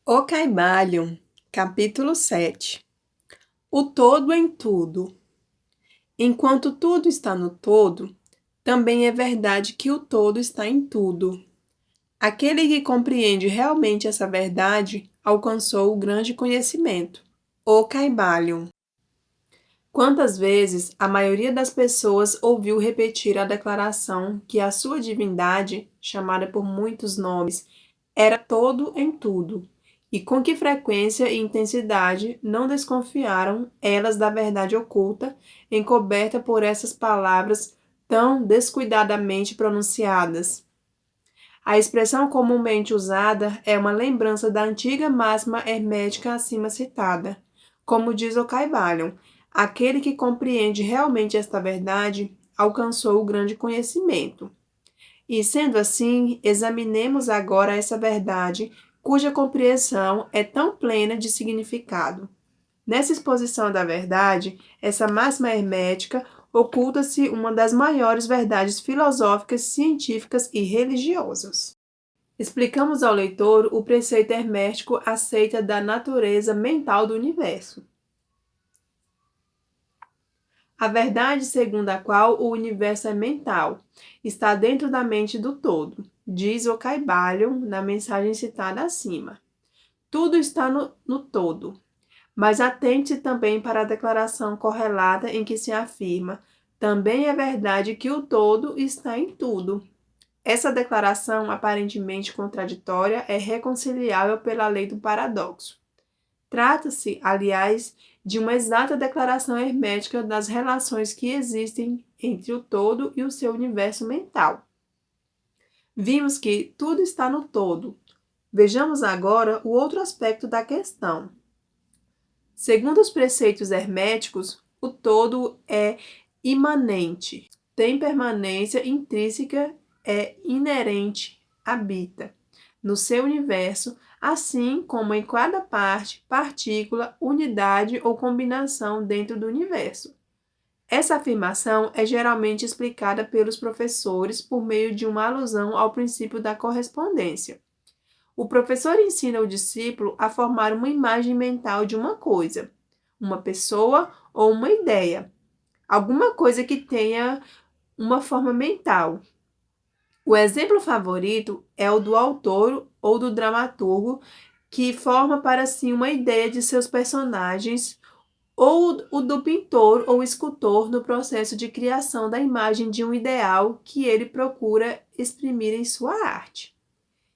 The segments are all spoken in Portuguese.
O Caibalion, capítulo 7. O todo em tudo. Enquanto tudo está no todo, também é verdade que o todo está em tudo. Aquele que compreende realmente essa verdade alcançou o grande conhecimento. O Caibalion. Quantas vezes a maioria das pessoas ouviu repetir a declaração que a sua divindade, chamada por muitos nomes, era todo em tudo, e com que frequência e intensidade não desconfiaram elas da verdade oculta, encoberta por essas palavras tão descuidadamente pronunciadas. A expressão comumente usada é uma lembrança da antiga máxima hermética acima citada. Como diz o Caibalion, aquele que compreende realmente esta verdade alcançou o grande conhecimento. E, sendo assim, examinemos agora essa verdade, cuja compreensão é tão plena de significado. Nessa exposição da verdade, essa máxima hermética, oculta-se uma das maiores verdades filosóficas, científicas e religiosas. Explicamos ao leitor o preceito hermético acerca da natureza mental do universo. A verdade segundo a qual o universo é mental está dentro da mente do todo, diz o Caibalion na mensagem citada acima. Tudo está no todo, mas atente-se também para a declaração correlata em que se afirma: também é verdade que o todo está em tudo. Essa declaração aparentemente contraditória é reconciliável pela lei do paradoxo. Trata-se, aliás, de uma exata declaração hermética das relações que existem entre o todo e o seu universo mental. Vimos que tudo está no todo. Vejamos agora o outro aspecto da questão. Segundo os preceitos herméticos, o todo é imanente, tem permanência intrínseca, é inerente, habita no seu universo, assim como em cada parte, partícula, unidade ou combinação dentro do universo. Essa afirmação é geralmente explicada pelos professores por meio de uma alusão ao princípio da correspondência. O professor ensina o discípulo a formar uma imagem mental de uma coisa, uma pessoa ou uma ideia, alguma coisa que tenha uma forma mental. O exemplo favorito é o do autor ou do dramaturgo que forma para si uma ideia de seus personagens, ou o do pintor ou escultor no processo de criação da imagem de um ideal que ele procura exprimir em sua arte.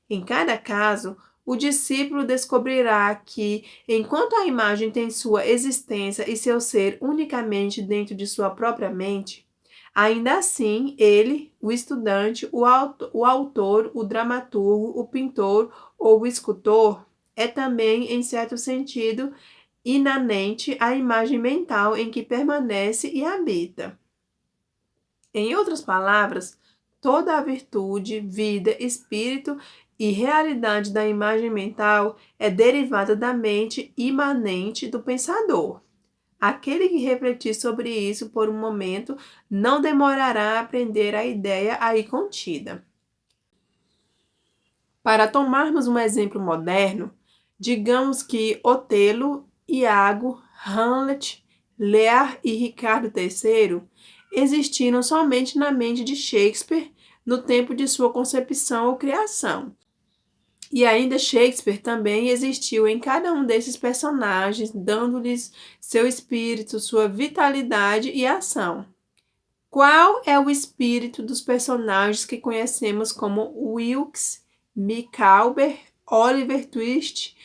Em cada caso, o discípulo descobrirá que, enquanto a imagem tem sua existência e seu ser unicamente dentro de sua própria mente, ainda assim, ele, o estudante, o autor, o dramaturgo, o pintor ou o escultor, é também, em certo sentido, inanente à imagem mental em que permanece e habita. Em outras palavras, toda a virtude, vida, espírito e realidade da imagem mental é derivada da mente imanente do pensador. Aquele que refletir sobre isso por um momento não demorará a aprender a ideia aí contida. Para tomarmos um exemplo moderno, digamos que Otelo, Iago, Hamlet, Lear e Ricardo III existiram somente na mente de Shakespeare no tempo de sua concepção ou criação. E ainda Shakespeare também existiu em cada um desses personagens, dando-lhes seu espírito, sua vitalidade e ação. Qual é o espírito dos personagens que conhecemos como Wilkes, Micawber, Oliver Twist,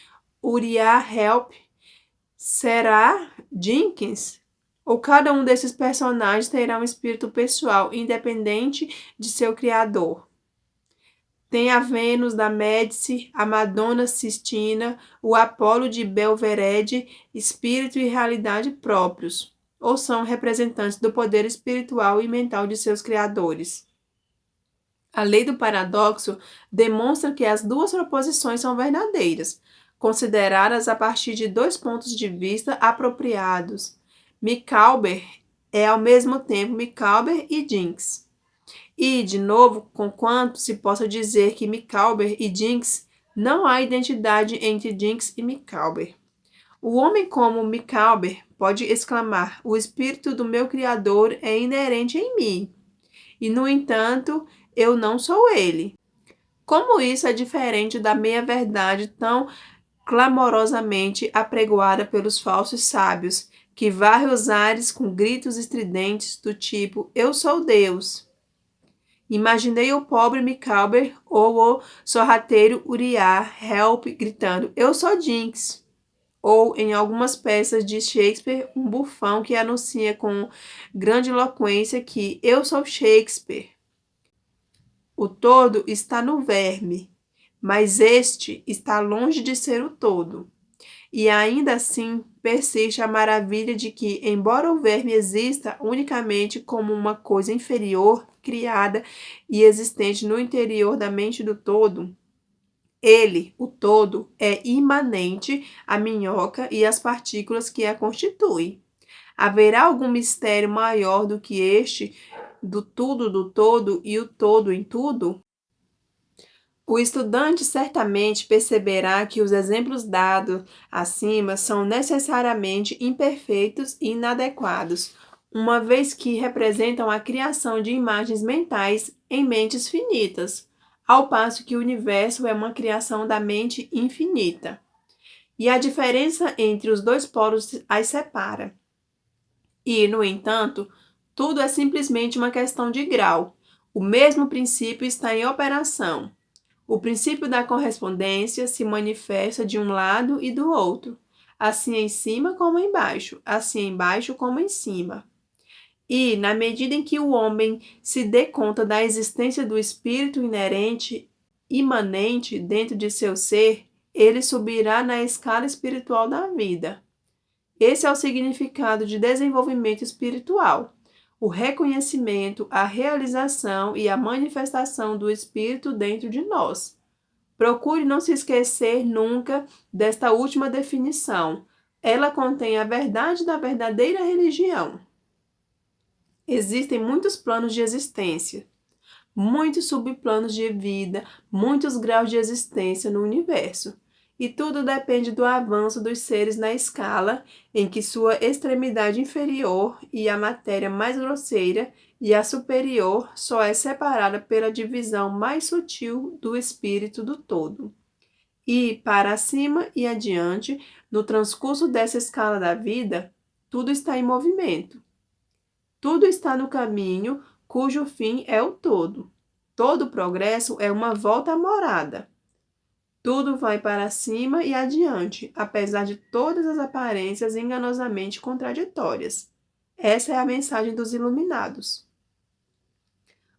Uriah Heep? Será Jenkins? Ou cada um desses personagens terá um espírito pessoal, independente de seu criador? Tem a Vênus da Médici, a Madonna Sistina, o Apolo de Belverede, espírito e realidade próprios, ou são representantes do poder espiritual e mental de seus criadores. A lei do paradoxo demonstra que as duas proposições são verdadeiras, consideradas a partir de dois pontos de vista apropriados. Micawber é ao mesmo tempo Micawber e Jinx. E, de novo, conquanto se possa dizer que Micawber e Jinx Não há identidade entre Jinx e Micawber. O homem como Micawber pode exclamar: o espírito do meu Criador é inerente em mim. E, no entanto, eu não sou ele. Como isso é diferente da meia-verdade tão clamorosamente apregoada pelos falsos sábios, que varre os ares com gritos estridentes do tipo: eu sou Deus. Imaginei o pobre Micawber ou o sorrateiro Uriah Help gritando: eu sou Jinx. Ou, em algumas peças de Shakespeare, um bufão que anuncia com grande eloquência que eu sou Shakespeare. O todo está no verme, mas este está longe de ser o todo. E ainda assim persiste a maravilha de que, embora o verme exista unicamente como uma coisa inferior, criada e existente no interior da mente do todo, ele, o todo, é imanente à minhoca e às partículas que a constituem. Haverá algum mistério maior do que este, do tudo do todo e o todo em tudo? O estudante certamente perceberá que os exemplos dados acima são necessariamente imperfeitos e inadequados, uma vez que representam a criação de imagens mentais em mentes finitas, ao passo que o universo é uma criação da mente infinita. E a diferença entre os dois polos as separa. E, no entanto, tudo é simplesmente uma questão de grau. O mesmo princípio está em operação. O princípio da correspondência se manifesta de um lado e do outro, assim em cima como embaixo, assim embaixo como em cima. E, na medida em que o homem se dê conta da existência do espírito inerente, imanente dentro de seu ser, ele subirá na escala espiritual da vida. Esse é o significado de desenvolvimento espiritual. O reconhecimento, a realização e a manifestação do Espírito dentro de nós. Procure não se esquecer nunca desta última definição. Ela contém a verdade da verdadeira religião. Existem muitos planos de existência, muitos subplanos de vida, muitos graus de existência no universo. E tudo depende do avanço dos seres na escala em que sua extremidade inferior e a matéria mais grosseira e a superior só é separada pela divisão mais sutil do espírito do todo. E, para cima e adiante, no transcurso dessa escala da vida, tudo está em movimento. Tudo está no caminho cujo fim é o todo. Todo progresso é uma volta à morada. Tudo vai para cima e adiante, apesar de todas as aparências enganosamente contraditórias. Essa é a mensagem dos iluminados.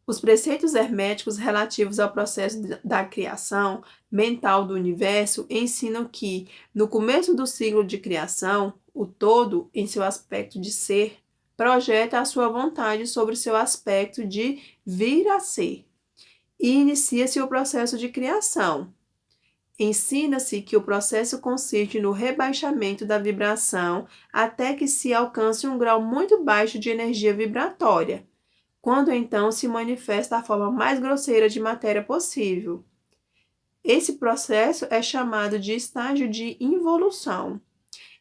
Os preceitos herméticos relativos ao processo da criação mental do universo ensinam que, no começo do ciclo de criação, o todo, em seu aspecto de ser, projeta a sua vontade sobre seu aspecto de vir a ser. E inicia-se o processo de criação. Ensina-se que o processo consiste no rebaixamento da vibração até que se alcance um grau muito baixo de energia vibratória, quando então se manifesta a forma mais grosseira de matéria possível. Esse processo é chamado de estágio de involução,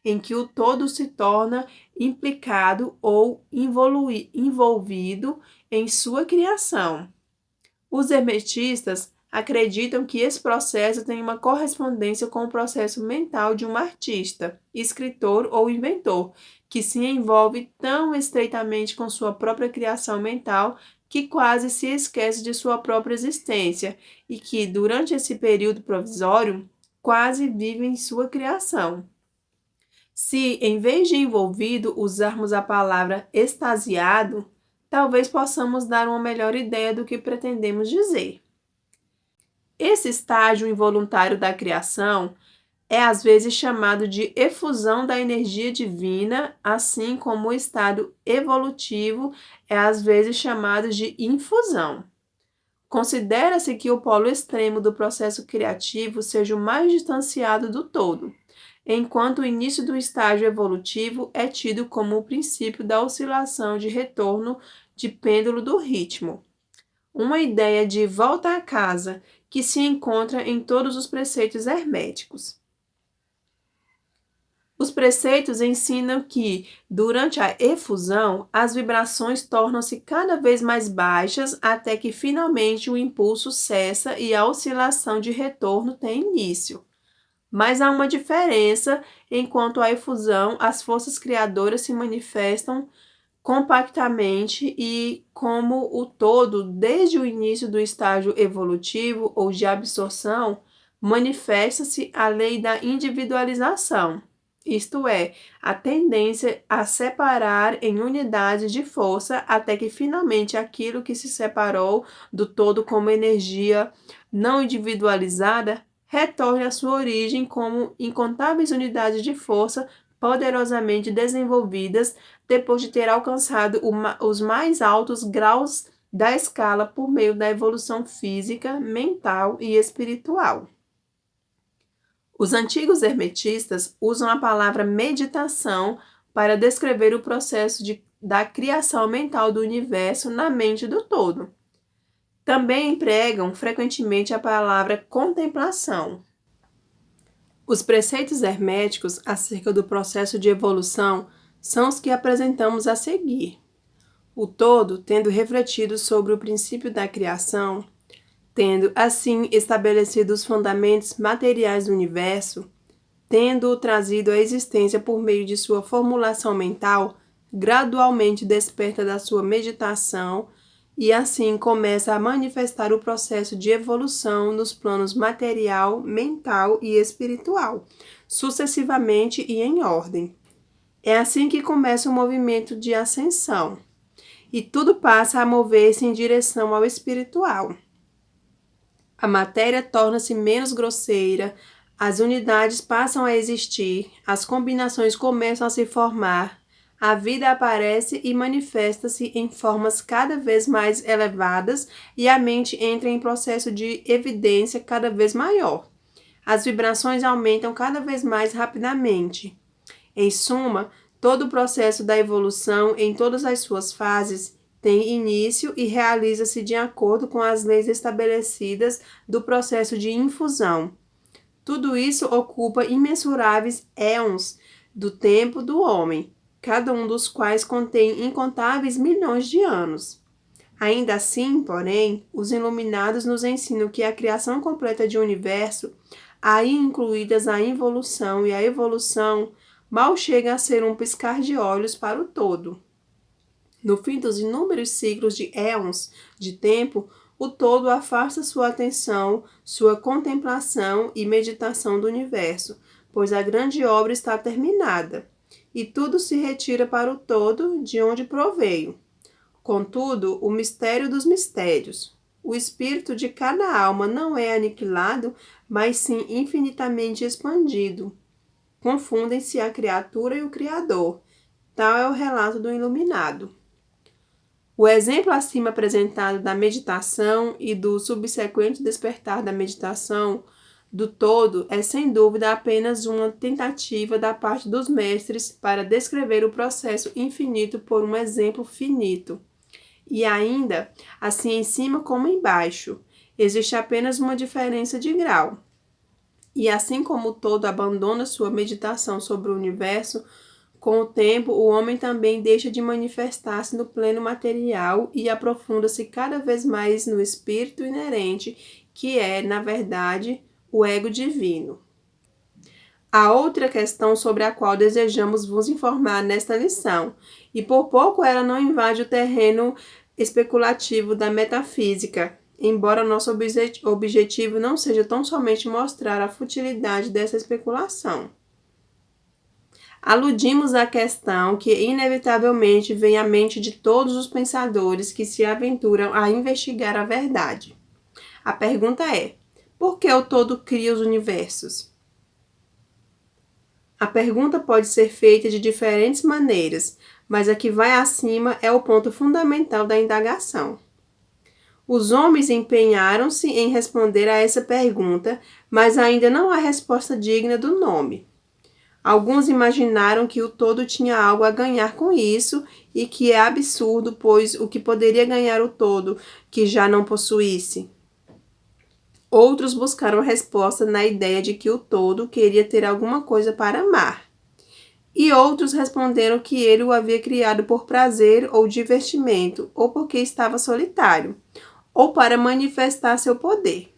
em que o todo se torna implicado ou envolvido em sua criação. Os hermetistas acreditam que esse processo tem uma correspondência com o processo mental de um artista, escritor ou inventor, que se envolve tão estreitamente com sua própria criação mental que quase se esquece de sua própria existência e que, durante esse período provisório, quase vive em sua criação. Se, em vez de envolvido, usarmos a palavra extasiado, talvez possamos dar uma melhor ideia do que pretendemos dizer. Esse estágio involuntário da criação é às vezes chamado de efusão da energia divina, assim como o estado evolutivo é às vezes chamado de infusão. Considera-se que o polo extremo do processo criativo seja o mais distanciado do todo, enquanto o início do estágio evolutivo é tido como o princípio da oscilação de retorno de pêndulo do ritmo. Uma ideia de volta a casa que se encontra em todos os preceitos herméticos. Os preceitos ensinam que, durante a efusão, as vibrações tornam-se cada vez mais baixas até que finalmente o impulso cessa e a oscilação de retorno tem início. Mas há uma diferença: enquanto a efusão, as forças criadoras se manifestam compactamente e como o todo desde o início do estágio evolutivo ou de absorção, manifesta-se a lei da individualização. Isto é, a tendência a separar em unidades de força até que finalmente aquilo que se separou do todo como energia não individualizada retorne à sua origem como incontáveis unidades de força poderosamente desenvolvidas depois de ter alcançado os mais altos graus da escala por meio da evolução física, mental e espiritual. Os antigos hermetistas usam a palavra meditação para descrever o processo da criação mental do universo na mente do todo. Também empregam frequentemente a palavra contemplação. Os preceitos herméticos acerca do processo de evolução são os que apresentamos a seguir. O todo, tendo refletido sobre o princípio da criação, tendo assim estabelecido os fundamentos materiais do universo, tendo-o trazido à existência por meio de sua formulação mental, gradualmente desperta da sua meditação e assim começa a manifestar o processo de evolução nos planos material, mental e espiritual, sucessivamente e em ordem. É assim que começa o movimento de ascensão, e tudo passa a mover-se em direção ao espiritual. A matéria torna-se menos grosseira, as unidades passam a existir, as combinações começam a se formar, a vida aparece e manifesta-se em formas cada vez mais elevadas e a mente entra em processo de evidência cada vez maior. As vibrações aumentam cada vez mais rapidamente. Em suma, todo o processo da evolução em todas as suas fases tem início e realiza-se de acordo com as leis estabelecidas do processo de infusão. Tudo isso ocupa imensuráveis éons do tempo do homem, cada um dos quais contém incontáveis milhões de anos. Ainda assim, porém, os iluminados nos ensinam que a criação completa de um universo, aí incluídas a involução e a evolução, mal chega a ser um piscar de olhos para o todo. No fim dos inúmeros ciclos de éons de tempo, o todo afasta sua atenção, sua contemplação e meditação do universo, pois a grande obra está terminada, e tudo se retira para o todo de onde proveio. Contudo, o mistério dos mistérios, o espírito de cada alma não é aniquilado, mas sim infinitamente expandido. Confundem-se a criatura e o Criador. Tal é o relato do iluminado. O exemplo acima apresentado da meditação e do subsequente despertar da meditação do todo é sem dúvida apenas uma tentativa da parte dos mestres para descrever o processo infinito por um exemplo finito. E ainda, assim em cima como embaixo, existe apenas uma diferença de grau. E assim como o todo abandona sua meditação sobre o universo, com o tempo, o homem também deixa de manifestar-se no plano material e aprofunda-se cada vez mais no espírito inerente, que é, na verdade, o ego divino. Há outra questão sobre a qual desejamos vos informar nesta lição, e por pouco ela não invade o terreno especulativo da metafísica, embora nosso objetivo não seja tão somente mostrar a futilidade dessa especulação. Aludimos à questão que inevitavelmente vem à mente de todos os pensadores que se aventuram a investigar a verdade. A pergunta é: por que o todo cria os universos? A pergunta pode ser feita de diferentes maneiras, mas a que vai acima é o ponto fundamental da indagação. Os homens empenharam-se em responder a essa pergunta, mas ainda não há resposta digna do nome. Alguns imaginaram que o todo tinha algo a ganhar com isso e que é absurdo, pois o que poderia ganhar o todo que já não possuísse? Outros buscaram a resposta na ideia de que o todo queria ter alguma coisa para amar. E outros responderam que ele o havia criado por prazer ou divertimento, ou porque estava solitário, ou para manifestar seu poder.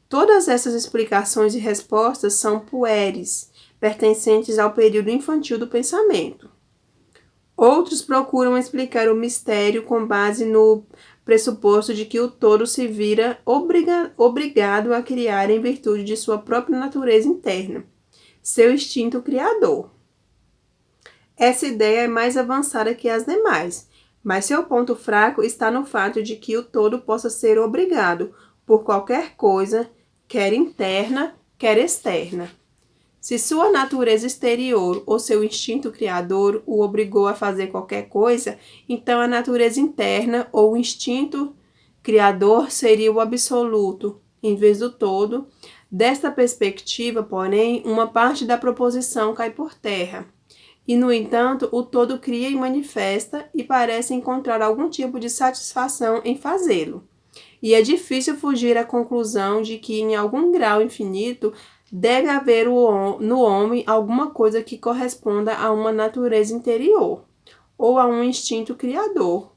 Todas essas explicações e respostas são puéreis, pertencentes ao período infantil do pensamento. Outros procuram explicar o mistério com base no pressuposto de que o todo se vira obrigado a criar em virtude de sua própria natureza interna, seu instinto criador. Essa ideia é mais avançada que as demais, mas seu ponto fraco está no fato de que o todo possa ser obrigado por qualquer coisa, quer interna, quer externa. Se sua natureza exterior ou seu instinto criador o obrigou a fazer qualquer coisa, então a natureza interna ou o instinto criador seria o absoluto, em vez do todo. Desta perspectiva, porém, uma parte da proposição cai por terra. E, no entanto, o todo cria e manifesta e parece encontrar algum tipo de satisfação em fazê-lo. E é difícil fugir à conclusão de que, em algum grau infinito, deve haver no homem alguma coisa que corresponda a uma natureza interior, ou a um instinto criador,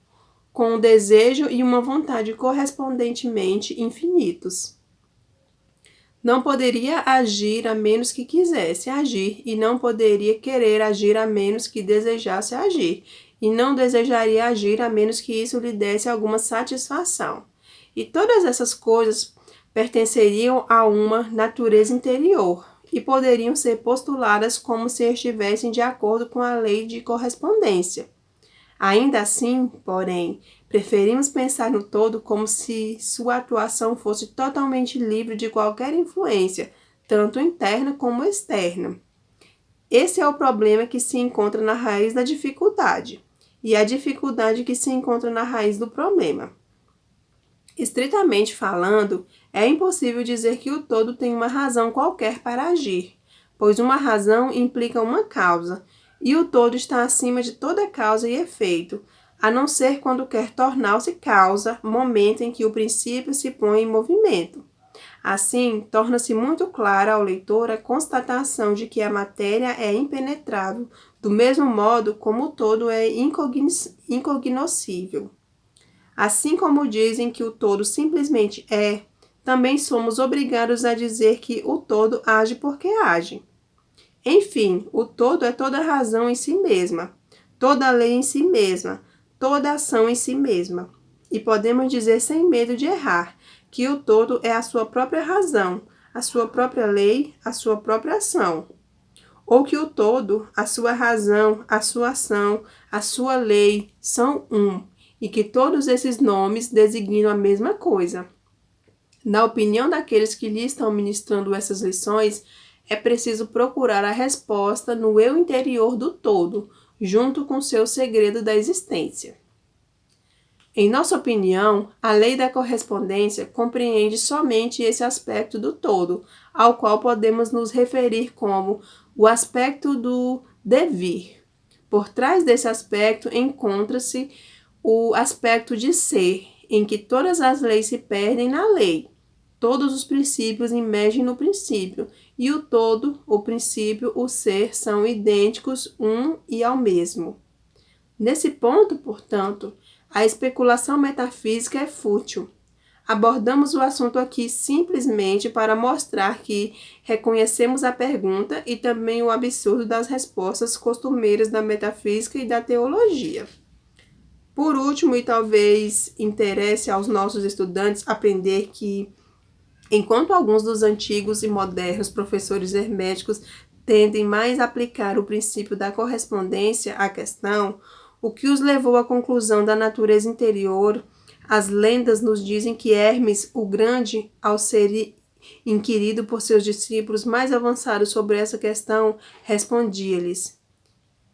com um desejo e uma vontade correspondentemente infinitos. Não poderia agir a menos que quisesse agir, e não poderia querer agir a menos que desejasse agir, e não desejaria agir a menos que isso lhe desse alguma satisfação. E todas essas coisas pertenceriam a uma natureza interior e poderiam ser postuladas como se estivessem de acordo com a lei de correspondência. Ainda assim, porém, preferimos pensar no todo como se sua atuação fosse totalmente livre de qualquer influência, tanto interna como externa. Esse é o problema que se encontra na raiz da dificuldade, e a dificuldade que se encontra na raiz do problema. Estritamente falando, é impossível dizer que o todo tem uma razão qualquer para agir, pois uma razão implica uma causa, e o todo está acima de toda causa e efeito, a não ser quando quer tornar-se causa, momento em que o princípio se põe em movimento. Assim, torna-se muito clara ao leitor a constatação de que a matéria é impenetrável, do mesmo modo como o todo é incognoscível. Assim como dizem que o todo simplesmente é, também somos obrigados a dizer que o todo age porque age. Enfim, o todo é toda razão em si mesma, toda lei em si mesma, toda ação em si mesma. E podemos dizer sem medo de errar que o todo é a sua própria razão, a sua própria lei, a sua própria ação. Ou que o todo, a sua razão, a sua ação, a sua lei são um, e que todos esses nomes designam a mesma coisa. Na opinião daqueles que lhe estão ministrando essas lições, é preciso procurar a resposta no eu interior do todo, junto com seu segredo da existência. Em nossa opinião, a lei da correspondência compreende somente esse aspecto do todo, ao qual podemos nos referir como o aspecto do devir. Por trás desse aspecto encontra-se o aspecto de ser, em que todas as leis se perdem na lei. Todos os princípios emergem no princípio, e o todo, o princípio, o ser são idênticos um e ao mesmo. Nesse ponto, portanto, a especulação metafísica é fútil. Abordamos o assunto aqui simplesmente para mostrar que reconhecemos a pergunta e também o absurdo das respostas costumeiras da metafísica e da teologia. Por último, e talvez interesse aos nossos estudantes aprender que, enquanto alguns dos antigos e modernos professores herméticos tendem mais a aplicar o princípio da correspondência à questão, o que os levou à conclusão da natureza interior, as lendas nos dizem que Hermes, o Grande, ao ser inquirido por seus discípulos mais avançados sobre essa questão, respondia-lhes,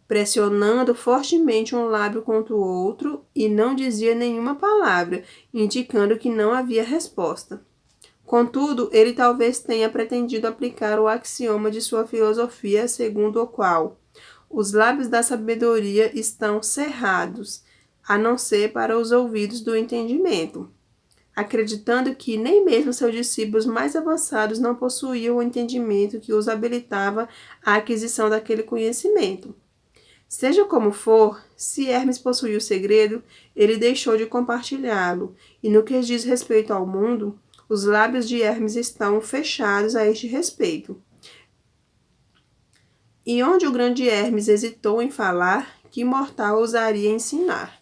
pressionando fortemente um lábio contra o outro, e não dizia nenhuma palavra, indicando que não havia resposta. Contudo, ele talvez tenha pretendido aplicar o axioma de sua filosofia, segundo o qual os lábios da sabedoria estão cerrados, a não ser para os ouvidos do entendimento. acreditando que nem mesmo seus discípulos mais avançados não possuíam o entendimento que os habilitava à aquisição daquele conhecimento. Seja como for, se Hermes possuía o segredo, ele deixou de compartilhá-lo, e no que diz respeito ao mundo, os lábios de Hermes estão fechados a este respeito. E onde o grande Hermes hesitou em falar, que mortal ousaria ensinar?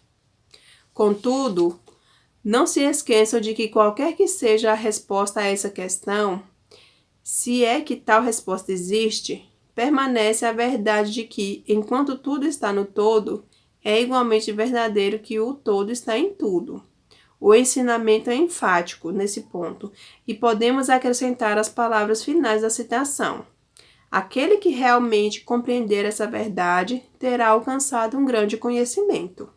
Contudo, não se esqueçam de que qualquer que seja a resposta a essa questão, se é que tal resposta existe, permanece a verdade de que, enquanto tudo está no todo, é igualmente verdadeiro que o todo está em tudo. O ensinamento é enfático nesse ponto, e podemos acrescentar as palavras finais da citação. Aquele que realmente compreender essa verdade terá alcançado um grande conhecimento.